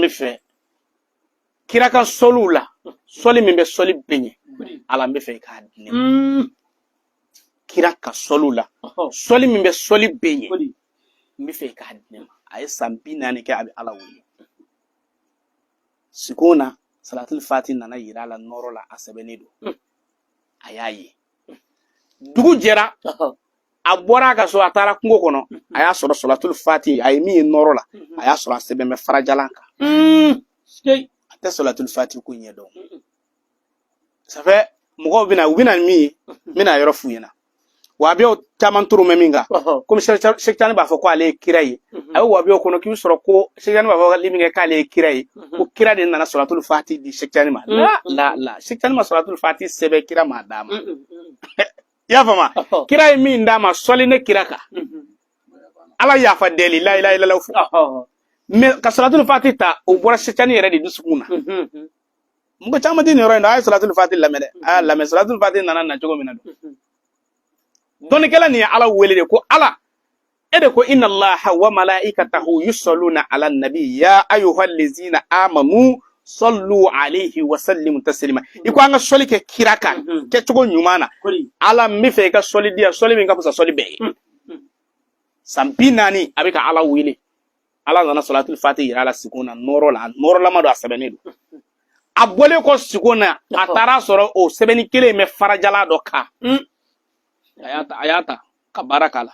mi fɛ kira ka sɔliw la sɔli min bɛ sɔli bɛɲɛ ala n bɛ fɛ k'a di ne ma kira ka sɔliw la sɔli min bɛ sɔli bɛɲɛ n bɛ fɛ k'a di ne ma a ye san 40 kɛ a bɛ ala wele sigon na salatul fati nana yira a la nɔrɔ la a sɛbɛnnen don a y'a ye dugu jɛra a bɔra a ka so a taara kungo kɔnɔ a y'a sɔrɔ salatul fati a ye min ye nɔrɔ la a y'a sɔrɔ a sɛbɛn bɛ farajalan kan a tɛ salatul fati ko ɲɛ dɔn safɛ mɔgɔw bɛna u bɛna min ye n bɛna yɔrɔ f'u ɲɛna wabiyaw caman turu mɛ min kan komi sektani b'a fɔ ko ale ye kira ye a bɛ wabiyaw kɔnɔ k'i bɛ sɔrɔ ko sektani b'a fɔ min kɛ k'ale ye kira ye ko kira de nana salatul fati di sektani ma la sektani ma salatul fati sɛbɛn kira ma d'a ma i y'a faamu kira ye min d'a ma sɔli ne kira kan ala yafa deli la ilaha illallah fɔ mais ka salatul fati ta o bɔra sektani yɛrɛ de dusukun na mɔgɔ caman tɛ nin yɔrɔ in na a ye salatul fati lamɛn dɛ a y'a lamɛn salatul fati nana na cogo min na don dɔnnikɛla nin ye ala wele de ko ala e de ko inna allaha wa malaikatahu yusalluna ala nabi ya ayyuhallazina amanu sallu alayhi wa sallimu taslima i ko an ka sɔli kɛ kira kan kɛcogo ɲuman na ala n bɛ fɛ i ka sɔli di yan sɔli min ka fisa sɔli bɛɛ ye san 40 a bɛ ka ala wele ala nana salatul fati yira a la sigon na nɔrɔlama don a sɛbɛnnen don a bɔlen kɔ sigon na a taara sɔrɔ o sɛbɛnni kelen bɛ farajala dɔ kan a y'a ta ka baara k'a la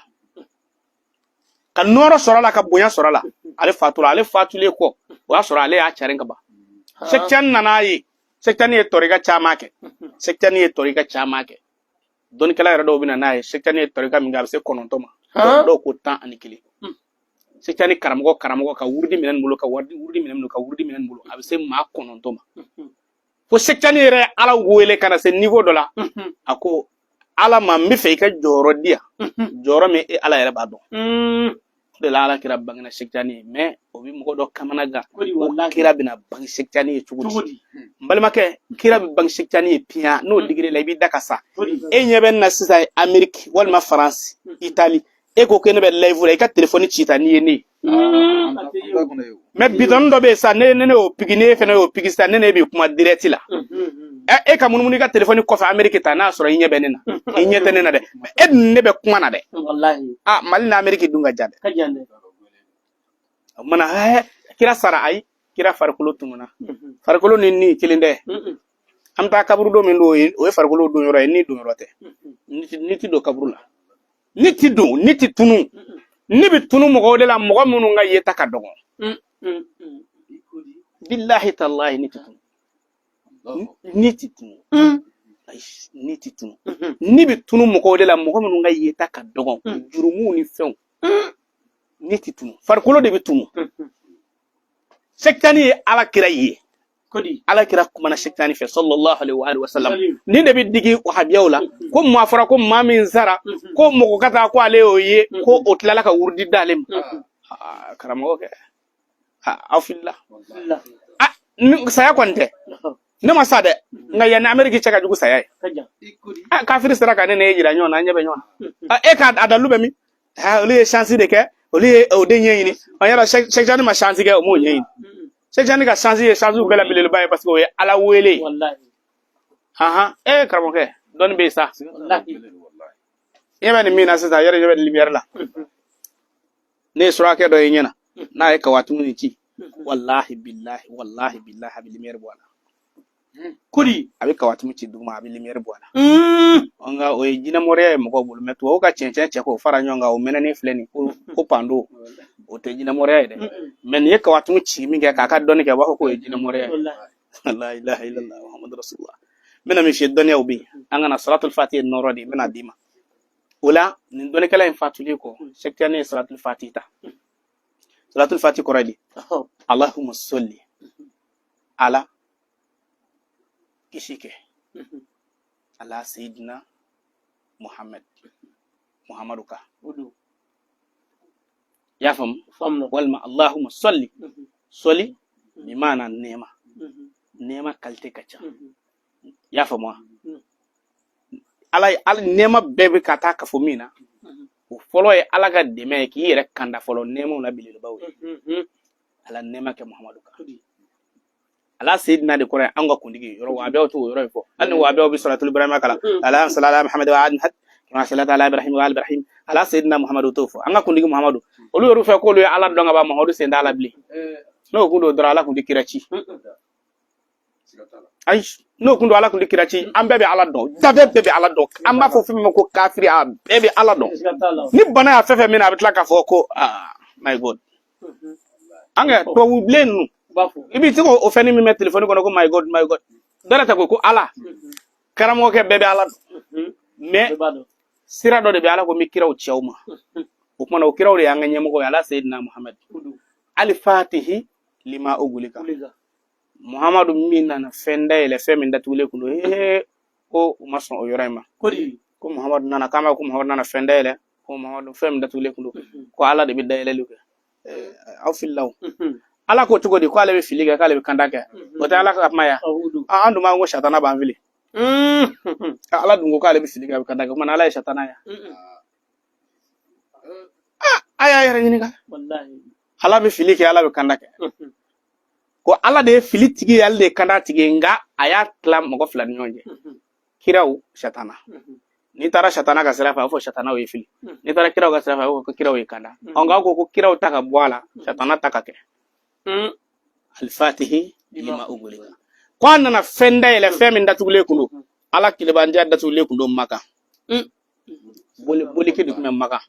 ka nɔrɔ sɔrɔ la ka bonya sɔrɔ la ale fatulen kɔ o y'a sɔrɔ ale y'a carin ka ban sektani nana ye sektani ye tɔrika caman kɛ dɔnnikɛla yɛrɛ dɔw bɛna n'a ye sektani ye tɔrika min kɛ a bɛ se 9 ma dɔw ko 11 sektani karamɔgɔ ka wurudi minɛn bolo ka wurudi minɛn bolo a bɛ se maa 9 ma fo sektani yɛrɛ ala wele kana se niveau dɔ la a ko ala ma n bɛ fɛ i ka jɔyɔrɔ di yan jɔyɔrɔ min ala yɛrɛ b'a dɔn o de la ala kira bangena sektani ye mais o bɛ mɔgɔ dɔ kamana gan o kira bɛna bange sektani ye cogo di n balimakɛ kira bɛ bange sektani ye piyan n'o digire la i b'i da ka sa e ɲɛ bɛ na sisan Ameriki walima Faransi Itali e ko ne bɛ live la i ka telefɔni ci ta n'i ye ne ye mais bitɔn dɔ bɛ yen sa ne y'o pigi ne fana y'o pigi sa ne bɛ kuma direct la e ka munumunu i ka telefɔni kɔfɛ Ameriki ta n'a sɔrɔ i ɲɛ bɛ ne na i ɲɛ tɛ ne na dɛ e dun ne bɛ kuma na dɛ Mali ni Ameriki dun ka jan dɛ o mana kira sara ayi kira farikolo tununa farikolo ni kelen dɛ an bɛ taa kaburu don min don o ye farikolo don yɔrɔ ye ni don yɔrɔ tɛ ni ti don kaburu la ni ti tunu ni bɛ tunu mɔgɔw de la mɔgɔ minnu ka yeta ka dɔgɔ billahi tallahi ni ti tunu ni bɛ tunu mɔgɔw de la mɔgɔ minnu ka yeta ka dɔgɔ jurumu ni fɛnw ni ti tunu farikolo de bɛ tunu sektani ye ala kira ye ala kira kumana sektani fɛ sallallahu alaihi wa sallam ni de bɛ digi wahabiyaw la ko maa fɔra ko maa min sara ko mɔgɔ ka taa ko ale y'o ye ko o tilala ka wurudi d'ale ma karamɔgɔ kɛ aw filila saya kɔni tɛ ne ma sa dɛ nka yanni Ameriki cɛ ka jugu saya ye kafiri sera ka ne jira ɲɔgɔn na an ɲɛ bɛ ɲɔgɔn na e ka a dalu bɛ min olu ye chance de kɛ olu ye o de ɲɛɲini an yɛrɛ sektani ma chance kɛ o m'o ɲɛɲini sektani ka chance ye chance bɛɛ la belebeleba ye parce que o ye ala wele karamɔgɔkɛ dɔnni bɛ yen sa i bɛ nin min na sisan yɛrɛ bɛ lumière la ne ye surakɛ dɔ ye ɲɛna n'a ye kawatumu ni ci wallahi billahi a bɛ lumière bɔ a la a bɛ kawatumu ci duguma a bɛ lumière bɔ a la nka o ye jinɛmɔrɔya ye mɔgɔw bolo mais tubabu ka cɛncɛn cɛ k'o fara ɲɔgɔn kan o mɛnɛni filɛ nin ko pando o tɛ jinɛmɔrɔya ye dɛ mais nin ye kawatumu ci min kɛ k'a ka dɔnni kɛ u b'a fɔ k'o ye jinɛmɔrɔya ye la ilaha illallah muhammadu rasulullah n bɛna min f'i ye dɔnniyaw bɛ yen an kana salatul fati ye nɔrɔ de n bɛna d'i ma o la nin dɔnnikɛla in fatulen kɔ sektani ye salatul fati ta salatul fati kɔrɔ ye di allahumma salli ala kisi kɛ ala sayidina muhammadu ka y'a faamu walima allahumma salli bi maana nɛɛma qualité ka ca y'a faamu ala nɛɛma bɛɛ bɛ ka taa kafo min na o fɔlɔ ye ala ka dɛmɛ ye k'i yɛrɛ kanda fɔlɔ nɛɛmaw na belebelebaw ye ala nema ke muhammadu ka ala sayyidina de kore anga kundigi yoro wa bew to yoro fo alni wa bew bi salatul ibrahim kala ala sallallahu muhammad wa ali kama sallallahu ala ibrahim wa ali ibrahim ala sayyidina muhammadu to fo anga kundigi muhammadu olu yoro fe ko lu ala donga ba muhammadu senda ala bli no kundo dora ala kundi kirachi ay no kundo ala kundi kirachi ambe be ala do dabe be ala do amba fo fi ko kafiri a be ala do ni bana ya fefe mina bitla ka fo ko my god anga to wu blenu ibi ti ko ofeni mi met telephone ko my god dara ta ko ala karamo ke bebe ala me sira do de be ala ko mi kiraw ciawma o kuma no kiraw de anga nyemo ko ala sayyidina muhammad al fatihi lima ugulika muhammadu minna na fenda ele femi ndatule kuno ko mason o yorema ko muhammadu nana kama ko muhammadu nana fenda ele ko muhammadu femi ndatule kuno ko ala de bidda ele luke aw fillaw ala ko tugodi ko ala be filiga kala be kandaka o ta ala ka maya andu ma ngo shatana ba vile ala dungo kala be filiga be kandaka man ala shatana ya aya yara ni ka wallahi ala be filiga ala be kandaka ko ala de filitigi yalla de kanda tigi nga aya klam mo ko flan nyonje kiraw shatana ni tara shatana ka sirafa fo shatana we fili ni tara kiraw ka sirafa ko kiraw e kanda onga ko kiraw taka bwala shatana taka ke al-fatihi lima ugulika kwana na fenda ile femi ndatule kundo ala kilibanja ndatule kundo maka boli ke dukume maka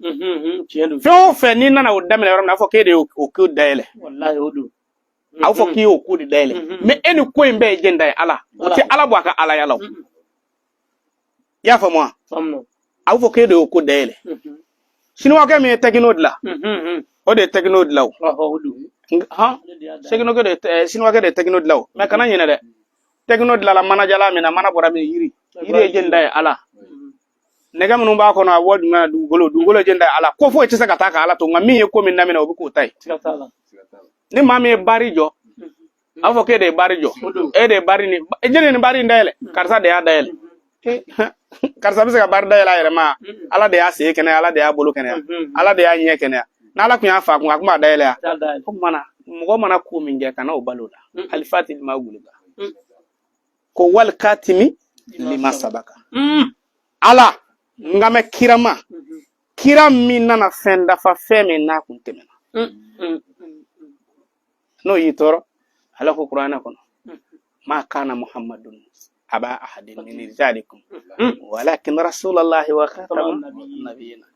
fo fe ni nana odamele ram na fo kede o ku daile wallahi odu aw fo ki o ku di daile me eni ko imbe jenda ala o ti ala bwa ka ala yalaw ya fa moi famno aw fo kede o ku daile sinu wa ke me tekino dla o de tekino dla odu ha segino ke de sinu wa ke de tekino dla me kana nyina de tekino dla la mana jala mina mana bora mi yiri jenda ala nega munu ba ko na wod na dugolo jenda ala ko fo ci saka taka ala to ngami ye ko min na mina obi ko tai ni mami bari jo afo ke de bari jo e de bari ni jeni ni bari ndele karsa de ya dele karsa bisa bari dele ayre ma ala de ya se kene ala de ya bolu kene ala de ya nye kene na ala ku ya fa ku ma dele ya ko mana mo mana ku min je kana o balola al fatil ma guliga ko wal katimi lima sabaka ala ngame kirama kiram min nana fenda fa feme na kun temena no yitoro ala ko qur'ana kono ma kana muhammadun aba ahadin min rijalikum walakin rasulullah wa khatamun nabiyina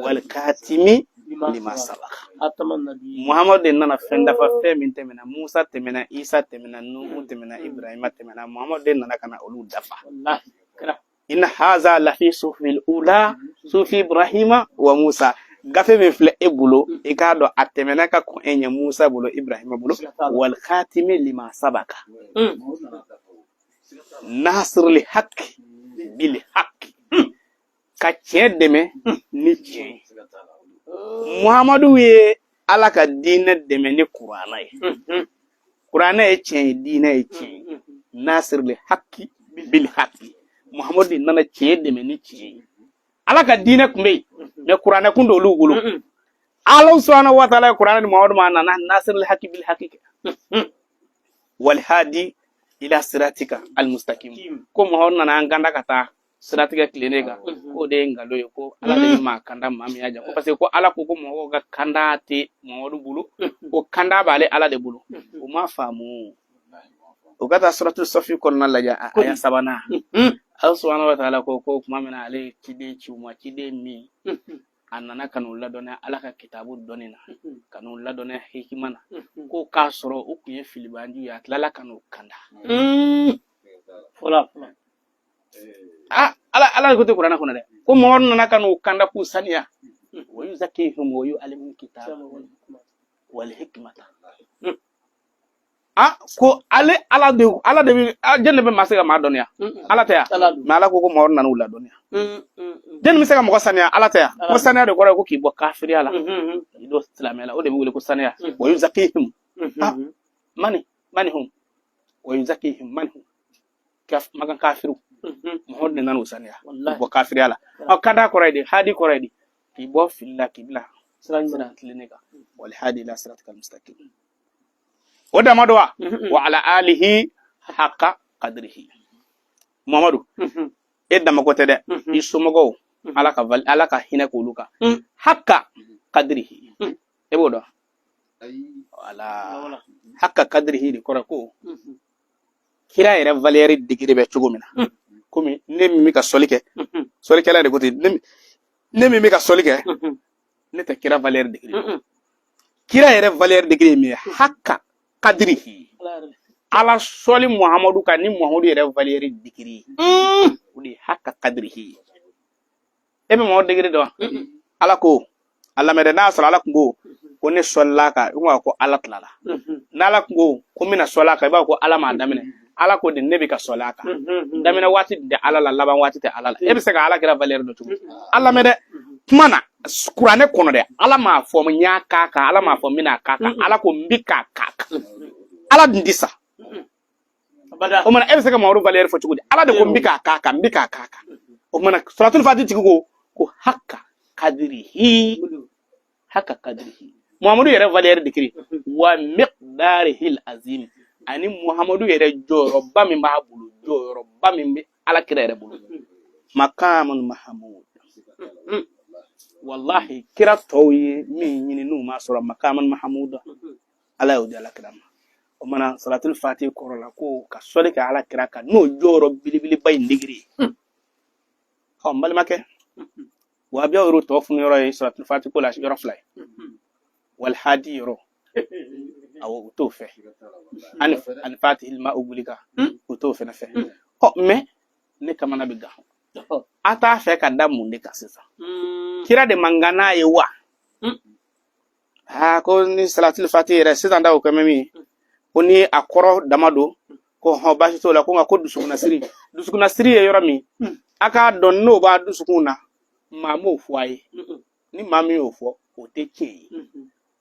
wal katimi lima sabaka ataman nabiy muhammadin nana fenda fa feme temena musa temena isa temena nuhu temena ibrahim temena muhammadin nana kana ulu dafa wallahi kara in haza la fi sufil ula sufi ibrahima wa musa gafe me fle ebulo e ka do atemena ka ko enya musa bulo ibrahima bulo wal khatimi lima sabaka nasr li haqq bil haqq ka cedeme ni ci muhammadu ye ala ka dina deme ni qur'ana e ci dina e ci nasr li haqq bil haqq muhammadu nana cede me ni ci ala ka dina kumbe me qur'ana kundo lugulu allah subhanahu wa ta'ala qur'ana ni muhammadu ma nana nasirul haqi bil haqiqa wal hadi ila siratika al mustaqim ko muhammadu nana nganda kata siratika klinega ko de ngalo ko ala de ma kanda mami aja ko parce que ko ala ko mo ga kanda te muhammadu bulu ko kanda bale ala de bulu o ma famu o gata suratul safi kon na laja aya sabana Allah subhanahu wa ta'ala ko kuma mina ale kide chuma kide mi anana kanu ladona ala ka kitabu donina kanu ladona hikimana ko ka soro o kuye filibanju ya lala kanu kanda fola ala ko te qur'ana kono de ko mo nana kanu kanda ku saniya wa yuzakihum wa yu'allimu kitaba wal hikmata ko ala de jenne be masega ma donia ala taya ma ala ko mo nanu la donia jenne misega mo sania ala taya mo sania de ko ki bo kafiri ala do islamela o de wule ko sania wa yuzakihim mani hum wa yuzakihim man hum kaf magan kafiru mo de nanu sania bo kafiri ala o kada ko raydi hadi ko raydi ki bo filla kibla sira tlineka wal hadi la siratal mustaqim ودما دوا وعلى آله حق قدره محمد إدما كوتة يسمعوا على كهينة كولوكا حق قدره إبودا على حق قدره لكوركو كلا يرى فاليري ديكيري بتشوغومنا كومي نمي ميكا سوليكه سوليكه لا دكتي نمي ميكا سوليكه نتا كلا فاليري ديكيري كلا يرى فاليري ديكيري مي حق قدره على سولي محمد كان محمد يرى فاليري ديكيري ودي حق قدره ebe mo degere do ala ko ala mere na sala ala ko ko ne solaka ngwa ko ala tlala na ala ko mina solaka ba ko ala ma damine ala ko de nebi ka solaka damine wati de ala la laban wati te ala ebe se ka ala kira valeur do tu ala me de mana qur'ane kono de ala ma fo mo nya kaka ala ma fo mina kaka ala ko mbika kaka ala ndisa o mana ebe se ka mawru valeur fo chugudi ala de ko mbika kaka o mana suratul fatih ko hakka kadrihi muhammadu yere valeur dikri wa miqdarihi azim ani muhammadu yere joro bami mahbulu joro bami ala kira yere bulu maqamun mahmud wallahi kira toyi mi nyini nu ma sura maqamun mahmud ala yudi ala kira o mana salatul fatih korola ko ka sole ka ala kira ka no joro bilibili bay ndigri ko mbal make وابيا يرو توفن يرو صلاة الفاتحة كلها يرو فلاي والحادي يرو أو توفه أن فاتح الماء بلغا وتوفه نفه أو مه نكمل نبيغا أتا فيك دام منك أساسا كيرا de mangana yewa ha ko ni salatul fatih resita ndaw ko memi oni akoro damado ko ho bashi to la ko ngako dusukuna siri yoro mi aka don no ba dusukuna mamu fuai ni mami ofo o teke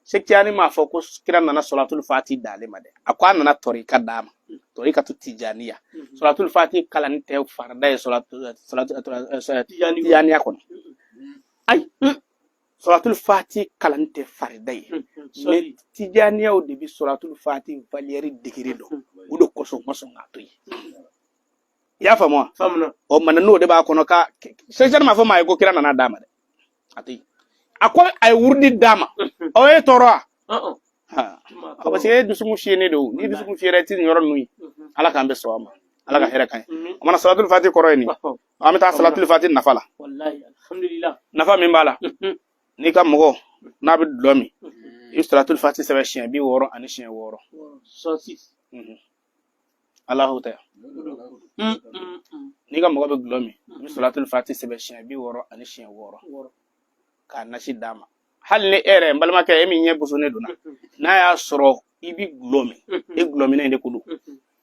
sekiani ma focus kira nana salatul fatih dale made akwa nana torika dama torika tu tijaniya salatul fatih kala ni te farda salatul tijaniya kono ay salatul fatih kala ni te farda me tijaniya o debi salatul fatih valieri dikirido udo koso maso ngatui ya famo famno o manano de ba kono ka sejan ma fama ay ko kira nana dama de ati akwa ay wurdi dama o e toro ha ko ba se dusumu fiene do ni dusumu fiere tin yoron nui ala ka ambe sawama ala ka hera kan mana salatul fatih koro ni amita salatul fatih nafala wallahi alhamdulillah nafa min bala ni kam mo na bi lomi salatul fatih sebe chien bi woro ani chien woro so 6 Allahu ta ni ga mo be glomi salatul fatih sebe chien bi woro ani chien woro ka na shi dama hal ne ere mbalma ka emi nye busone duna na ya soro ibi glomi e glomi na inde kudu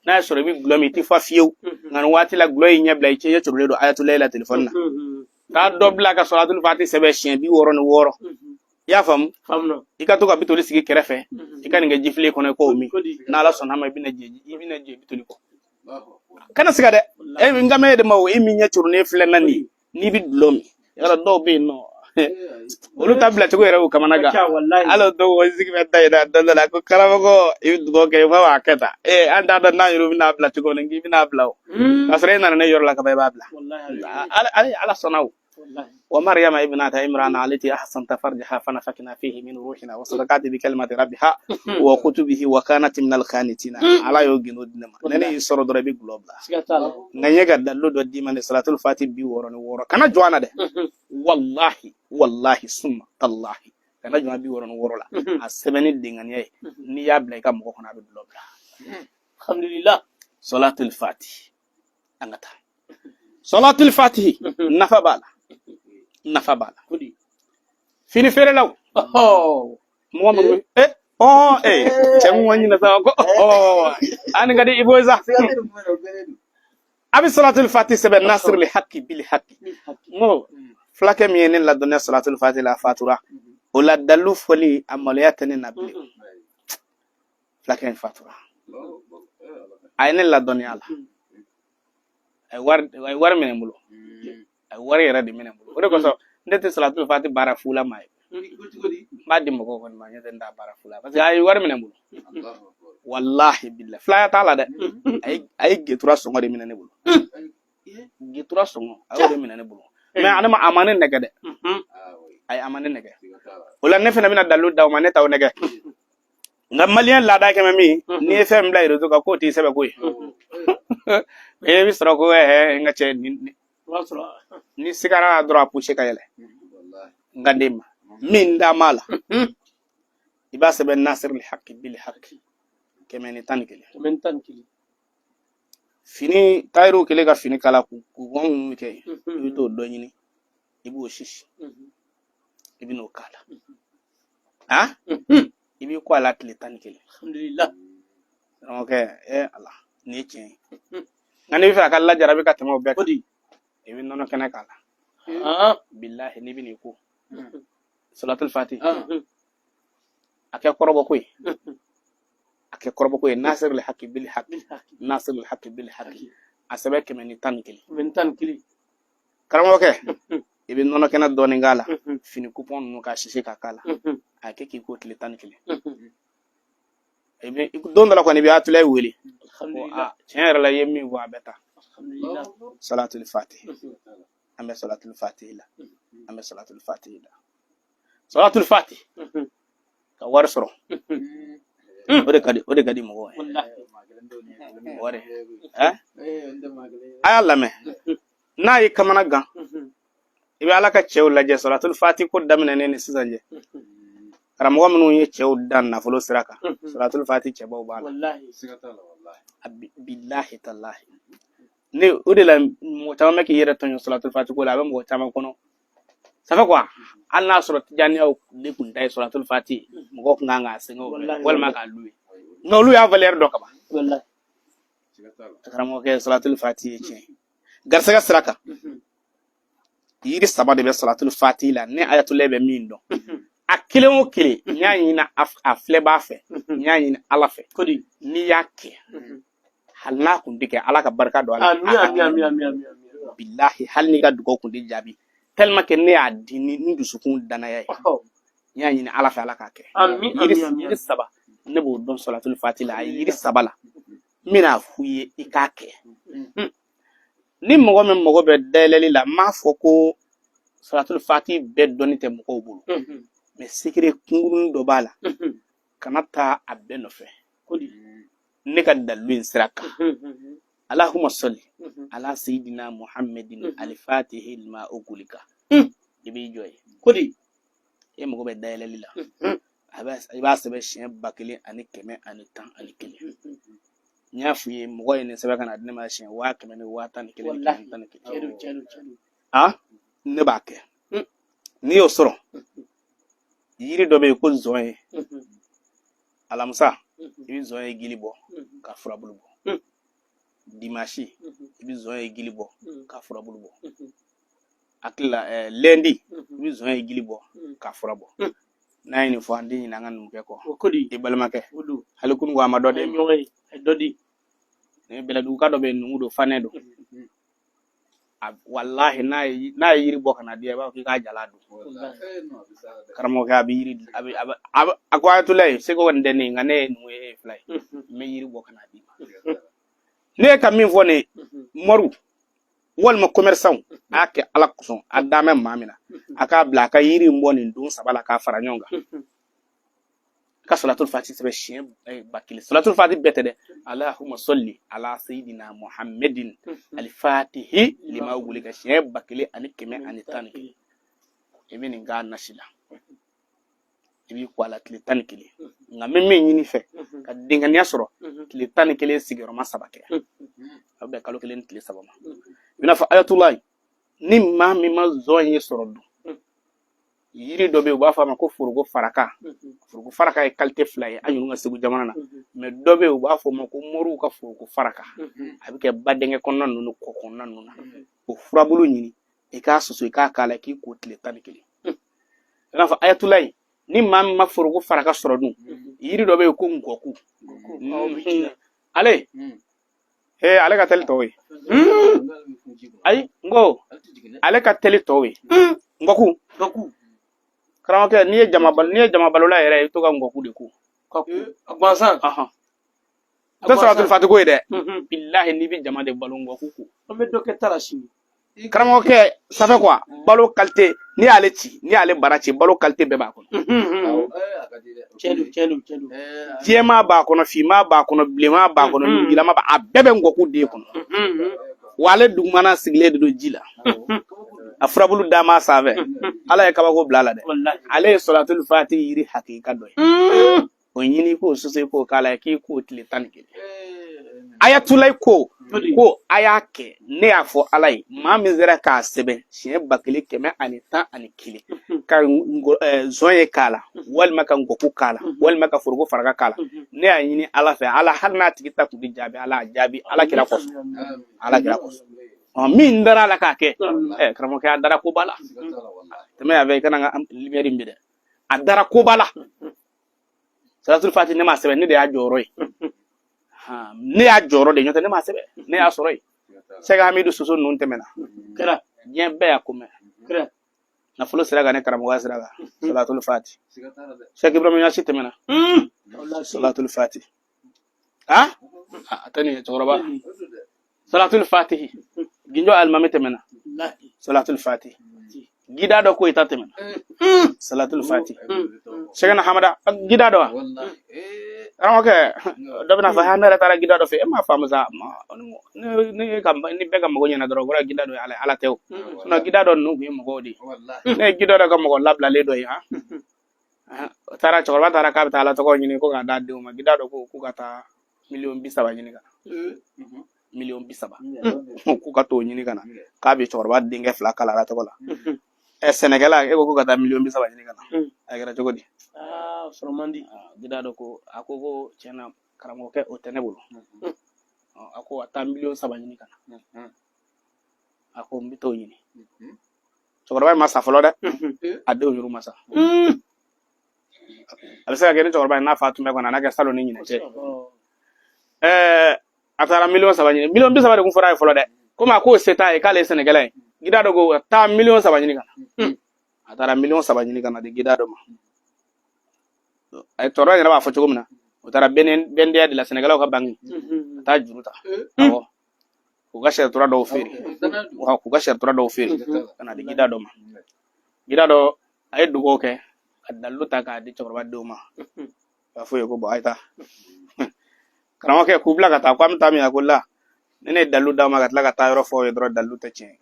na ya soro ibi glomi ti fa fiu ngan wati la gloyi nya blay ci yeto redo ayatul layla telefonna ka dobla ka salatul fatih sebe chien bi woro ni woro ya fam famno ikato ka bitoli sigi kerefe ikani nga jifle kono ko mi na la sona ma bina jeji bitoli ko kana siga de e ngame de mawo emi nya turne fle nani ni bi glomi yala do be no olu tabla tugo yera kamanaga alo do wazigi meta ida dalla ko karamago ido ke fa wakata anda da na yuru bina bla tugo ngi bina bla asre na ne yor la ka babla wallahi ala sanaw ومريم ابنة عمران التي أحسنت فرجها فنفخنا فيه من روحنا وصدقت بكلمة ربها وكتبه وكانت من القانتين على يوجنود نما نني يسرد ربي غلوبلا نيغا دلو دو دي من صلاة الفاتحة بي ورون ورو كان جوانا ده والله ثم الله كان جوانا بي ورون ورو لا اسبني دينغان يي ني يابلا كام كو كنا بي غلوبلا الحمد لله صلاة الفاتحة انغتا صلاة الفاتحة nafa bala fini fere law muhammad chemu wani na sawa ko an ngadi iboza abi salatul fatih sebe nasr li haqqi bil haqqi mo flake mi enen la donner salatul fatih la fatura o la dalu foli amaliyatani nabi flake en fatura aynen la donner ala ay war menen mulo ay war yara di menen mulo o ko so ndete salatul fatih bara fula may ba di mo ko kon ma nyade nda bara fula parce que ay war menen mulo wallahi billah flaya tala de ay getura songo de minane bulu getura songo ay de minane bulu mais anama amane nege de ay amane nege wala ne fena mina dalu daw mane taw nege ngam malien la da keme mi ni fm la rezo ka ko ti sebe ko e bi sro ko nga che ni sigara dro apuche kayele ngandima min da mala iba sebe nasir al haqq bil haqq kemeni tankili fini tayru kele ka fini kala ku gon ke to do nyini ibu shish ibino kala ha ibi ko ala tile tankili alhamdulillah okay Allah ni chen ngani fa kala jarabi ka tamo be kodi ibi nono kana kala billahi ni bini ko salatul fatih ake korobo koy ake korobo koy nasir al haqq bil haqq nasir al haqq bil haqq asabe kemeni tankili min tankili karamo ke ibi nono kana doni ngala fini coupon no ka shishi ka kala ake ki ko tile tankili ibi don la ko ni bi atule weli alhamdulillah chenre la yemi wa beta alhamdulillah salatul fatih ambe salatul fatih la ambe salatul fatih la salatul fatih ka war soro ode kadi mo wore ayalla me na yi kamana gan ibe alaka chew la je salatul fatih ko damne ne sisanje karamo munu ye chew dan na folo siraka salatul fatih che baw bala wallahi sigatala wallahi billahi tallahi ne ode la mo tama ke yere tonyo salatul fatih ko la ba mo tama kono safa quoi Allah sura tijani aw de kun tay salatul fatih mo ko nganga sengo wal ma ka lui no lui a valeur do kaba wallahi sigatala karamo ke salatul fatih che garsaga siraka yiri saba de be salatul fatih la ne ayatul lebe min do akile o kile nyaani na afle ba fe nyaani na ala fe kodi ni yake halna kun dike ala ka barka do ala amin billahi hal ni ga dugo kun di jabi tellement que ne a dini ni dusukun danaya nyaani na ala fe ala ka ke amin yiri saba ne bo don salatul fatih la yiri saba la mina fuye ikake ni mogo men mogo be deleli la ma foko salatul fatih be donite mogo bulu mais secret kungurun do bala kanata abbe no fe kodi ne ka dalwin siraka allahumma salli ala sayidina muhammadin al-fatih lima ugulika ibi joy kodi e mogo be deleli la aba sebe shen bakili ani keme ani tan ani kele nya fuye mogo ene sebe kana adne ma shen wa keme ne wa tan kele wallahi tan kele chelu ha ne ba ke ni osoro yiri do be ko zoye alamusa ibi zoye gilibo ka furabulu bo dimashi ibi zoye gilibo ka furabulu bo akila lendi ibi zoye gilibo ka furabo nayini fo andi na ngan ke ko kodi e balmake wudu halukun wa ma dode nyoy dodi ne bela du ka do be nudo fanedo wallahi na yiri boka na dia ba ki ka jaladu wallahi no bisala karamo ka bi yiri abi akwa tulay sego wonde ni ngane nuwe fly me yiri boka na bi ne ka min fo ne moru wal ma commerçant ake ala kuson adame mamina aka bla ka yiri mboni ndun sabala ka faranyonga ka salatul fatih sebe shen bakili salatul fatih betede allahumma salli ala sayidina muhammadin al-fatih lima ugulika shen bakili ani keme ani tanki ibini nga nashila ibi kwala kile tankili nga meme nyini fe ka dingania soro kile tankili sigero masabake abe kalo kile kile sabama bina fa ayatullah ni ma mi ma zonye soro du yiri do be ba fa ma ko furugo faraka e qualité fly anyu nga segu jamana na me do be ba fa ma ko moru ka furugo faraka abike badenge konnan nunu ko konnan nuna o furabulu nyini e ka soso e ka kala ki ko kile tankili bina fa ayatullah ni ma mi ma furugo faraka soro du yiri do be ko ngoku ale ale ka tel towe ay ngo ale ka tel towe ngoku karama ke ni jama balola yere to ka ngoku de ku agbansan aha to salatul fati ko ide billahi ni bi jama de balongo kuku on be doke tarashini karamo ke safe quoi balo qualité ni ale ci ni ale baraci balo qualité be ba kono chelu jema ba kono fima ba kono blema ba kono ngilama ba abebe ngoku de kono wale dugmana sigle de do jila afrabulu dama save ala ya kabako blala de ale salatul fati yiri hakika do o nyini ko so se ko kala ki ko tile tanke ayatulay ko ayake ne afo alay ma mizera ka sebe shie bakili keme ani tan ani kili ka zoye kala wal maka ngoku kala wal maka furgo farga kala ne ayini ala fa ala harna tigita ku jabi ala jabi ala kila ko min dara la ka ke kramo ka dara ko bala teme ave kana liberi mbide adara ko bala salatul fati ne ma sebe ne de ya joroy ne ya joro de nyote ne ma sebe ne ya soroy sega hamidu susu nun temena kra jen be akume kra na fulo siraga ne karamo ga siraga salatul fati shek ibrahim ya shi temena salatul fati atani joroba salatul fati ginjo almami temena salatul fati gida do ko ita temena salatul fati shek na hamada gida do okay dobna fa hanara tara gida do fe ma famu za ni kam ni bega mo nyana do gora gida do ala tew no gida do no mo godi ne gida do kam mo labla le do ya tara chorba tara ka ta ala to ko nyini ko ga dadde ma gida do ko kata million bisaba nyini ka million bisaba ko ka to nyini kana ka be chorba dinga fla kala ra to ko la Senegal ko kata million bisaba nyini kana ay gara jogodi Soromandi gida do ko akoko chena karamo ke otenebulu ako ata million 7 nyini kana ako mbito nyini so ko masa folo de ade onyuru masa alisa gere to na fatu me kona na ga salo ni nyine che atara million 7 nyini million bisaba de ko fora folo de kuma ko seta e kale Senegalais gida do go ata million 7 nyini kana atara million 7 nyini kana de gida do ma ay toro ni ba fo chogumna utara bende de la Senegal ko bangi ta juruta awo ko gasher tora do feri ko gasher tora do feri kana de gida do ma gida do ay dugo ke adalu ta ka di chorba do ma ba fo yego ba ayta kana ke kubla ka ta kwam tam ya kulla nene dalu da ma ka tla ka ta yoro fo yedro dalu ta chen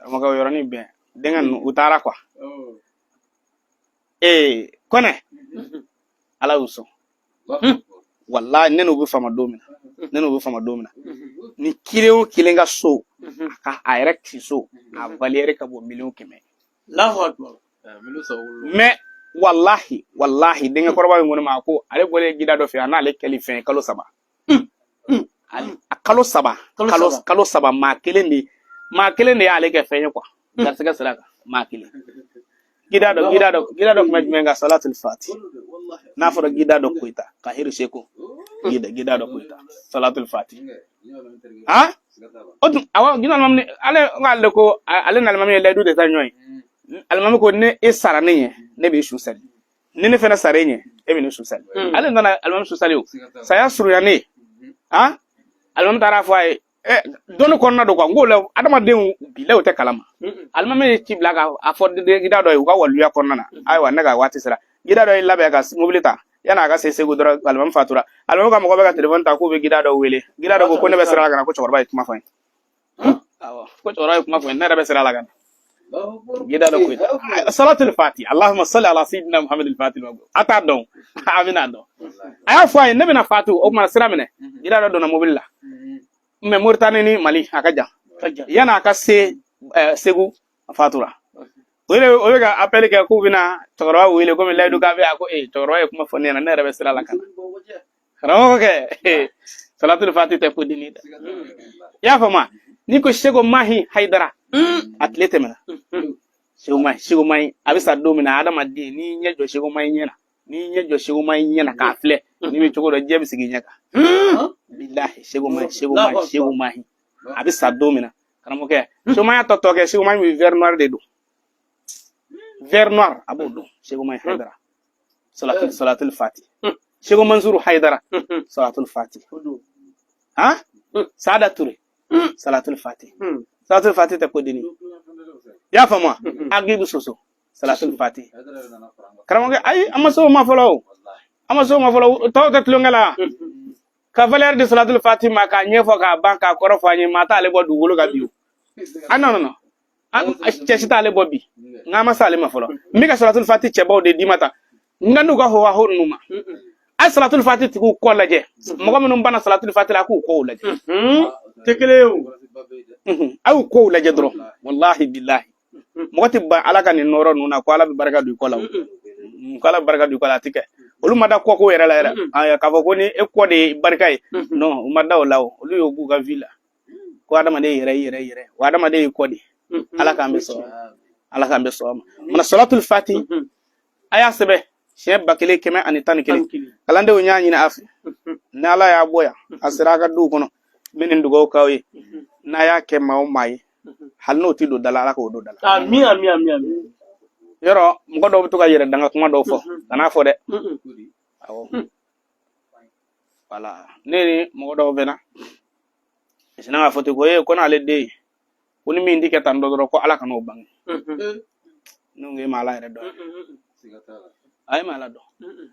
mo ka yoro ni be dengan utara kwa kone ala uso wallahi neno bu fama domina ni kilenga so ka direct so a valere ka bo million keme Allahu akbar me wallahi dinga korba ngone ma ko ale gole gida do fe ana ale kali fin kalo saba kalo saba ma kelen ni ale ke fe kwa darsiga salaka ma kelen gida do majmenga salatul fati na fara gida do kuita ka hiru sheko gida do kuita salatul fati odun awa gina mamni ale ngalle ko ale na mamni le du de tanyoy al mamni ko ne isara ne be shusal ne fena sare nye e be ne shusal ale ndana al mamni shusal yo saya suru ya ne al mamni tara fo ay donu konna do ko ngolo adama den bilew te kalama almame ci blaga aford de gida do ko walu ya konna na ay wa naga wati sira gida do labe ga mobilita yana ga sese gudura almam fatura almam ka mo ko be ga telefon ta ko be gida do wele gida do ko ne be sira ga ko chorba kuma fa awa ko chorba kuma fa ne be sira la ga gida do ko salatul fati allahumma salli ala sayyidina muhammad al fatih ata don amina do ay fa ne be na fatu o ma sira mene gida do na mobilila me Mauritanie ni Mali akaja yana aka segu fatura wele ga appel ke ku bina toro wele ko me laydu ga be ako toro e kuma fone na nere be sira la kana rawo ke salatul fatih te pudini ya fama ni ko shego mahi haidara atlete mena shego mai abisa domina adama di ni nyejo shego mai nyena ni nyejo shego mai nyena ka fle ni mi chogo do james ginyaka billahi shego mai abisa domina kana mo ke so mai toto ke shego mai vert noir de do vert noir abodo shego mai haidara salatul fati Shego Mansuru Haidara salatul fati ha Sada Touré salatul fati salatul fati ta ko dini ya fama agibu soso salatul fati karamange ay amaso ma folo to tlungala ka valeur de salatul fati ma ka nyefo ka banka koro fanyi mata ale bo dugulu ga biu non an chesita ale bo bi ngama sale ma folo mi ka salatul fati chebo de dimata nganu ga ho wa ho numa ay salatul fati ku ko laje mo ko minum bana salatul fati la ku ko laje tekelew ay ko laje dro wallahi billahi mo ko tibba alaka ni noro nuna ko ala bi baraka du ko law ko ala baraka du ko la tike olu mada ko ko yera la yera ay ka fo ko ni e ko de baraka e non o mada o law olu yo bu ga villa ko adama de yere wa adama de ko di alaka ambe so mana salatul fati aya sebe Sheb bakile keme ani tan kile kalande o nyaani na afi na ala ya boya asiraga du kono minin dugo kawye na ya kema o mai halno ti do dala ala ko do dala amin yoro mgo do to ga yere danga kuma do fo dana fo de awo wala neni mgo do bena isina fo te ko e kono ale de woni mi ndike tan do ko ala kano bang no ngi mala re do ay mala do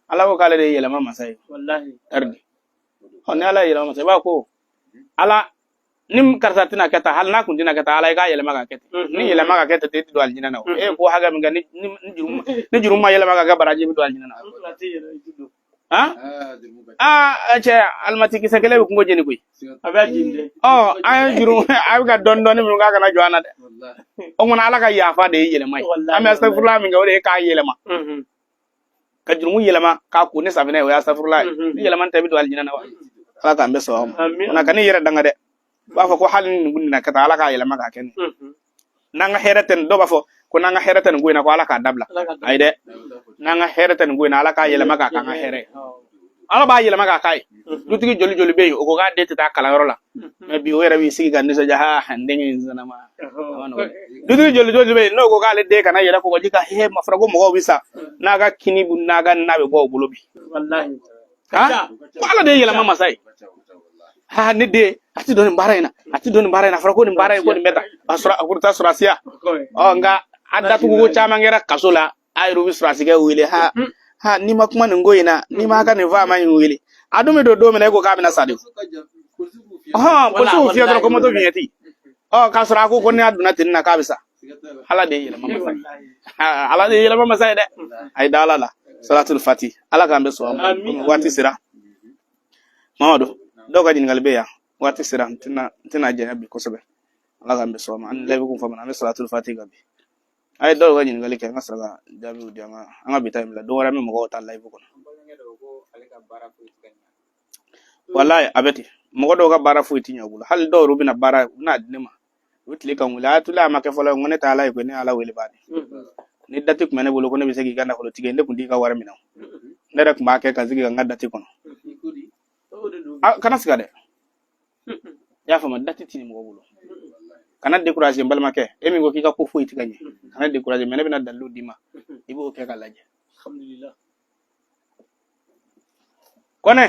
ala ko kala de yelama masay wallahi ardi on ala yelama masay ba ko ala nim karsatina kata hal na kun dina kata ala ga yelama ga kete ni yelama ga kete te do aljina na e ko haga mi ga ni jurum ma yelama ga baraje mi do aljina na ha che almati ki sekele ko ngojeni kuy aba jinde ay jurum ay ga don don mi ga kana joana de o mon ala ga yafa de yelama am astaghfirullah mi ga wore ka yelama ka jurumu yelama ka ku ne sabine ya astaghfirullah ni yelama tabi do aljina na wa ala ka ambe so na kan yere danga de ba fa ko halin gunna kata ala ka yelama ka ken nanga hereten do ba fo ko nanga hereten guina ko ala ka dabla ay de nanga hereten guina ala ka yelama ka nga here ala ba yelama ka kai dutigi joli be o ko ga de ta kala yorola me bi wera wi sigi gan so jaha hande zana ma dutigi joli be no ko ga le de kana yela ko jika he mafrago mo wisa naga kini bu naga nabe go bulobi wallahi ha ko ala de yelama masai ha ne de ati don barayna farako ni baray ko ni meta asura akurta surasiya o nga adda tu go chama ngera kasola ay rubi surasiga wile ha ni makuma ngoyina ni maka ne va ma wile adume do me ko ka mina sadi ko so fiya ko mo to vieti o kasura ko ni aduna tinna ka bisa ala de yela mama sai de ay dalala salatul fati ala ka ambe so wati sira mawdo do ga jingal be ya wati sira tina jenabi ko sobe ala ka ambe so ma an lebi ko famana ambe salatul fati gabi ay do ga jingal ke ngasra jabi udanga anga bitay la do wara mi mo ta live ko wallahi abeti mo do ga bara fu itinya gulu hal do rubina bara na dinema wutli kan wala tula make folo ngone ta ala ko ni ala weli bani ni dati ko mene bolo ko ne bisegi ganda ko tige nde kundi ka wara minaw ne rek ma ke ka zigi ga dati kono kana siga de ya fama dati tini mo bolo kana décourager mbal make e mi go ki ka ko fu itiganye kana décourager mene bina dalu dima ibo ke ka laje alhamdulillah kone